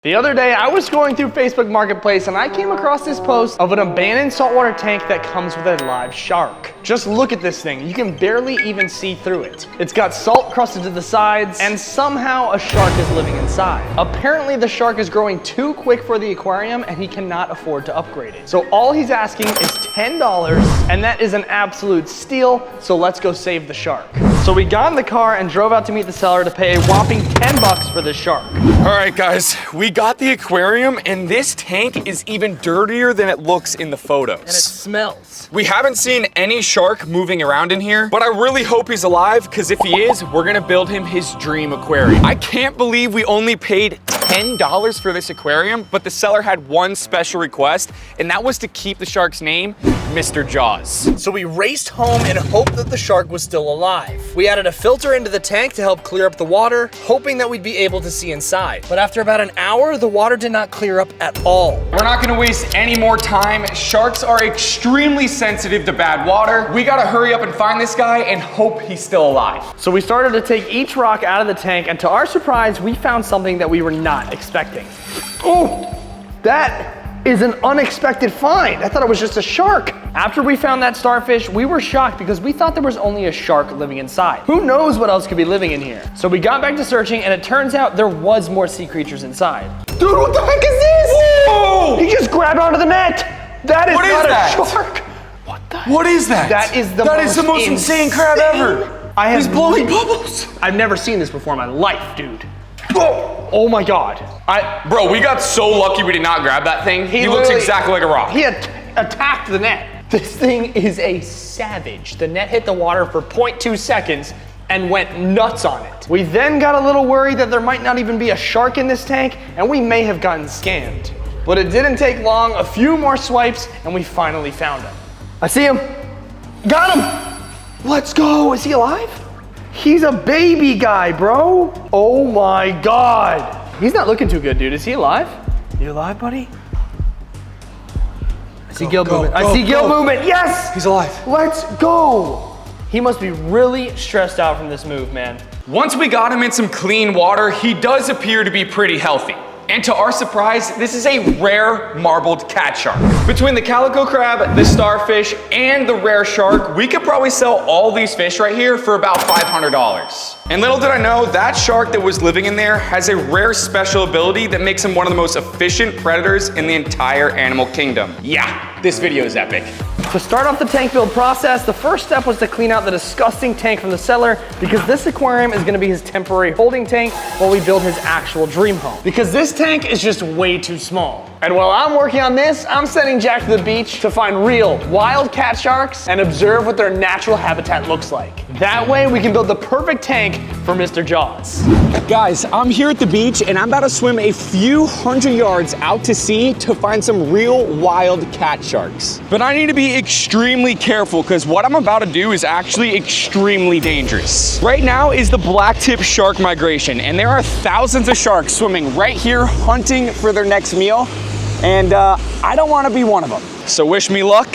The other day, I was scrolling through Facebook Marketplace and I came across this post of an abandoned saltwater tank that comes with a live shark. Just look at this thing. You can barely even see through it. It's got salt crusted to the sides, and somehow a shark is living inside. Apparently, the shark is growing too quick for the aquarium and he cannot afford to upgrade it. So all he's asking is $10, and that is an absolute steal, so let's go save the shark. So we got in the car and drove out to meet the seller to pay a whopping $10 for this shark. All right, guys, we got the aquarium, and this tank is even dirtier than it looks in the photos. And it smells. We haven't seen any shark moving around in here, but I really hope he's alive, because if he is, we're gonna build him his dream aquarium. I can't believe we only paid $10 for this aquarium, but the seller had one special request, and that was to keep the shark's name, Mr. Jaws. So we raced home and hoped that the shark was still alive. We added a filter into the tank to help clear up the water, hoping that we'd be able to see inside. But after about an hour, the water did not clear up at all. We're not gonna waste any more time. Sharks are extremely sensitive to bad water. We gotta hurry up and find this guy and hope he's still alive. So we started to take each rock out of the tank, and to our surprise, we found something that we were not expecting. Oh, that is an unexpected find. I thought it was just a shark. After we found that starfish, we were shocked because we thought there was only a shark living inside. Who knows what else could be living in here? So we got back to searching, and it turns out there was more sea creatures inside. Dude, what the heck is this? Whoa! He just grabbed onto the net. That is not a shark. What the heck? What is that? That is the most insane crab ever. He's blowing bubbles. I've never seen this before in my life, dude. Whoa. Oh my God. Bro, we got so lucky we did not grab that thing. He looks exactly like a rock. He attacked the net. This thing is a savage. The net hit the water for 0.2 seconds and went nuts on it. We then got a little worried that there might not even be a shark in this tank, and we may have gotten scammed. But it didn't take long, a few more swipes, and we finally found him. I see him. Got him. Let's go. Is he alive? He's a baby guy, bro. Oh my God. He's not looking too good, dude. Is he alive? You alive, buddy? I see gill movement. I see gill movement. Yes! He's alive. Let's go. He must be really stressed out from this move, man. Once we got him in some clean water, he does appear to be pretty healthy. And to our surprise, this is a rare marbled cat shark. Between the calico crab, the starfish, and the rare shark, we could probably sell all these fish right here for about $500. And little did I know, that shark that was living in there has a rare special ability that makes him one of the most efficient predators in the entire animal kingdom. Yeah, this video is epic. To start off the tank build process, the first step was to clean out the disgusting tank from the seller, because this aquarium is gonna be his temporary holding tank while we build his actual dream home. Because this tank is just way too small. And while I'm working on this, I'm sending Jack to the beach to find real wild cat sharks and observe what their natural habitat looks like. That way we can build the perfect tank for Mr. Jaws. Guys, I'm here at the beach and I'm about to swim a few hundred yards out to sea to find some real wild cat sharks. But I need to be extremely careful because what I'm about to do is actually extremely dangerous. Right now is the blacktip shark migration, and there are thousands of sharks swimming right here hunting for their next meal. And I don't want to be one of them. So wish me luck.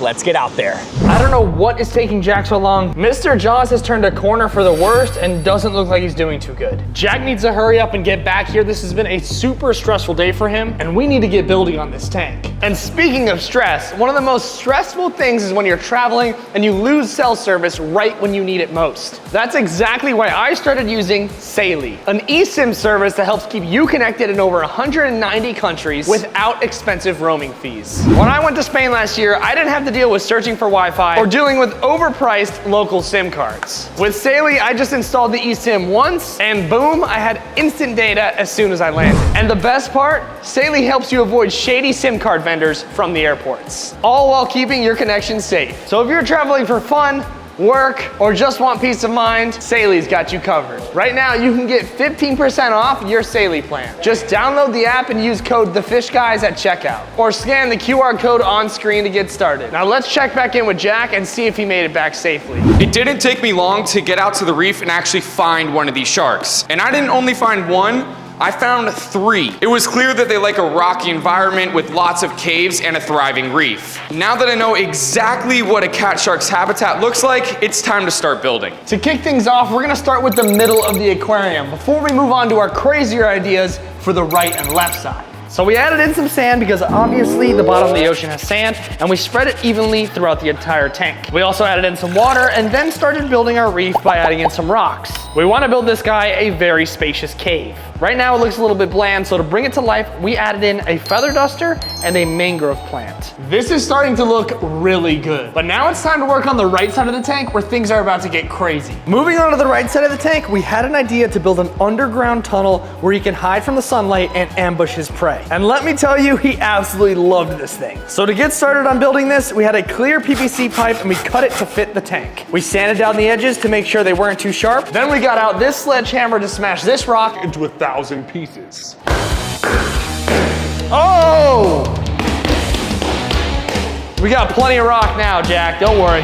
Let's get out there. I don't know what is taking Jack so long. Mr. Jaws has turned a corner for the worst and doesn't look like he's doing too good. Jack needs to hurry up and get back here. This has been a super stressful day for him, and we need to get building on this tank. And speaking of stress, one of the most stressful things is when you're traveling and you lose cell service right when you need it most. That's exactly why I started using Saily, an eSIM service that helps keep you connected in over 190 countries without expensive roaming fees. When I went to Spain last year, I didn't have to deal with searching for Wi-Fi or dealing with overpriced local SIM cards. With Saily, I just installed the eSIM once, and boom, I had instant data as soon as I landed. And the best part, Saily helps you avoid shady SIM card vendors from the airports, all while keeping your connection safe. So if you're traveling for fun, work, or just want peace of mind, Saily's got you covered. Right now, you can get 15% off your Saily plan. Just download the app and use code TheFishGuys at checkout, or scan the QR code on screen to get started. Now let's check back in with Jack and see if he made it back safely. It didn't take me long to get out to the reef and actually find one of these sharks. And I didn't only find one, I found 3. It was clear that they like a rocky environment with lots of caves and a thriving reef. Now that I know exactly what a cat shark's habitat looks like, it's time to start building. To kick things off, we're gonna start with the middle of the aquarium before we move on to our crazier ideas for the right and left side. So we added in some sand because obviously the bottom of the ocean has sand, and we spread it evenly throughout the entire tank. We also added in some water and then started building our reef by adding in some rocks. We want to build this guy a very spacious cave. Right now it looks a little bit bland, so to bring it to life, we added in a feather duster and a mangrove plant. This is starting to look really good, but now it's time to work on the right side of the tank where things are about to get crazy. Moving on to the right side of the tank, we had an idea to build an underground tunnel where he can hide from the sunlight and ambush his prey. And let me tell you, he absolutely loved this thing. So to get started on building this, we had a clear PVC pipe and we cut it to fit the tank. We sanded down the edges to make sure they weren't too sharp. Then we got out this sledgehammer to smash this rock into 1,000 pieces. Oh! We got plenty of rock now, Jack, don't worry.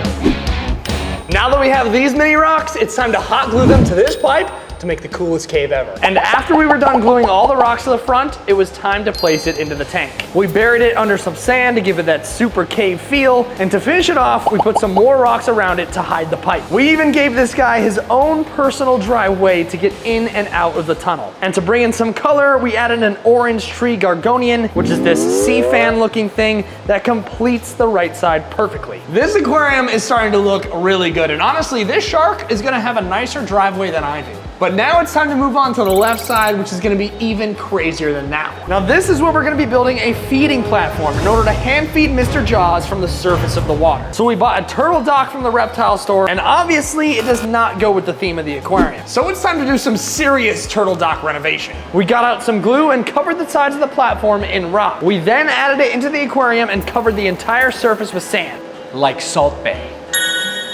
Now that we have these many rocks, it's time to hot glue them to this pipe to make the coolest cave ever. And after we were done gluing all the rocks to the front, it was time to place it into the tank. We buried it under some sand to give it that super cave feel, and to finish it off, we put some more rocks around it to hide the pipe. We even gave this guy his own personal driveway to get in and out of the tunnel. And to bring in some color, we added an orange tree gargonian, which is this sea fan looking thing that completes the right side perfectly. This aquarium is starting to look really good, and honestly, this shark is gonna have a nicer driveway than I do. But now it's time to move on to the left side, which is gonna be even crazier than that one. Now this is where we're gonna be building a feeding platform in order to hand feed Mr. Jaws from the surface of the water. So we bought a turtle dock from the reptile store, and obviously it does not go with the theme of the aquarium. So it's time to do some serious turtle dock renovation. We got out some glue and covered the sides of the platform in rock. We then added it into the aquarium and covered the entire surface with sand. Like Salt Bay.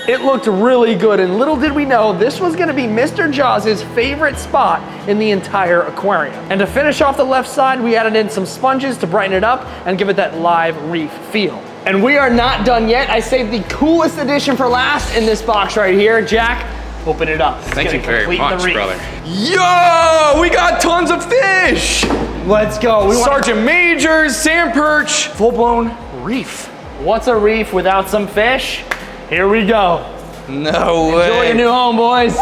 It looked really good, and little did we know this was gonna be Mr. Jaws' favorite spot in the entire aquarium. And to finish off the left side, we added in some sponges to brighten it up and give it that live reef feel. And we are not done yet. I saved the coolest addition for last in this box right here. Jack, open it up. Thank you very much, brother. Yo, we got tons of fish. Let's go. Sergeant Majors, sand perch, full-blown reef. What's a reef without some fish? Here we go. No way. Enjoy your new home, boys.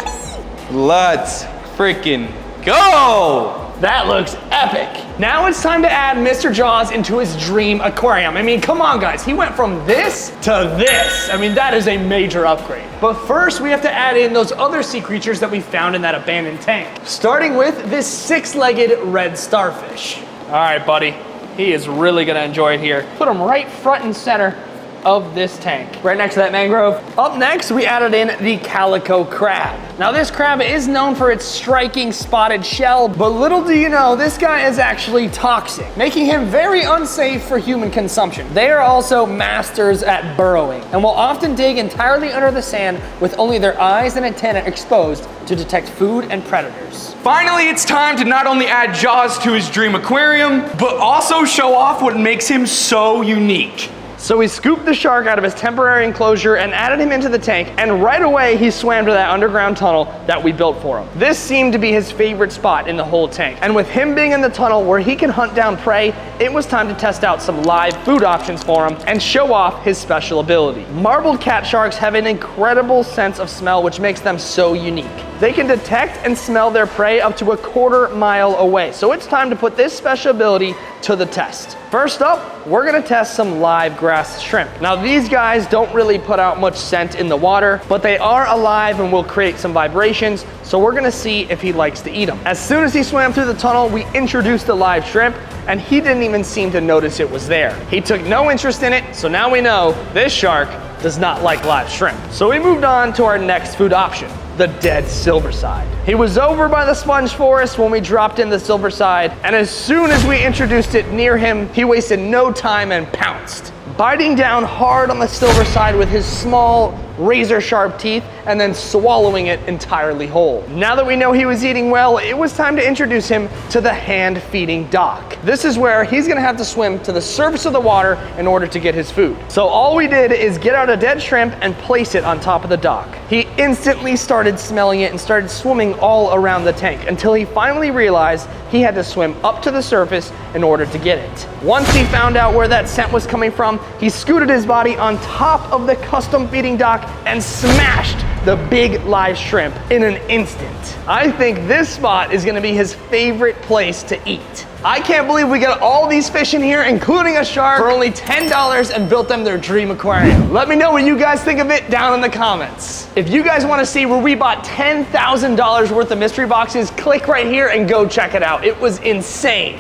Let's freaking go. That looks epic. Now it's time to add Mr. Jaws into his dream aquarium. I mean, come on guys, he went from this to this. I mean, that is a major upgrade. But first we have to add in those other sea creatures that we found in that abandoned tank. Starting with this 6-legged red starfish. All right, buddy, he is really gonna enjoy it here. Put him right front and center of this tank, right next to that mangrove. Up next, we added in the calico crab. Now this crab is known for its striking spotted shell, but little do you know, this guy is actually toxic, making him very unsafe for human consumption. They are also masters at burrowing and will often dig entirely under the sand with only their eyes and antennae exposed to detect food and predators. Finally, it's time to not only add Jaws to his dream aquarium, but also show off what makes him so unique. So we scooped the shark out of his temporary enclosure and added him into the tank, and right away he swam to that underground tunnel that we built for him. This seemed to be his favorite spot in the whole tank, and with him being in the tunnel where he can hunt down prey, it was time to test out some live food options for him and show off his special ability. Marbled cat sharks have an incredible sense of smell, which makes them so unique. They can detect and smell their prey up to a 1/4 mile away, so it's time to put this special ability to the test. First up, we're gonna test some live grass shrimp. Now these guys don't really put out much scent in the water, but they are alive and will create some vibrations, so we're gonna see if he likes to eat them. As soon as he swam through the tunnel, we introduced the live shrimp, and he didn't even seem to notice it was there. He took no interest in it, so now we know this shark does not like live shrimp. So we moved on to our next food option, the dead silverside. He was over by the sponge forest when we dropped in the silverside, and as soon as we introduced it near him, he wasted no time and pounced, biting down hard on the silverside with his small, razor sharp teeth, and then swallowing it entirely whole. Now that we know he was eating well, it was time to introduce him to the hand feeding dock. This is where he's gonna have to swim to the surface of the water in order to get his food. So all we did is get out a dead shrimp and place it on top of the dock. He instantly started smelling it and started swimming all around the tank until he finally realized he had to swim up to the surface in order to get it. Once he found out where that scent was coming from, he scooted his body on top of the custom feeding dock and smashed the big live shrimp in an instant. I think this spot is gonna be his favorite place to eat. I can't believe we got all these fish in here, including a shark, for only $10 and built them their dream aquarium. Let me know what you guys think of it down in the comments. If you guys wanna see where we bought $10,000 worth of mystery boxes, click right here and go check it out. It was insane.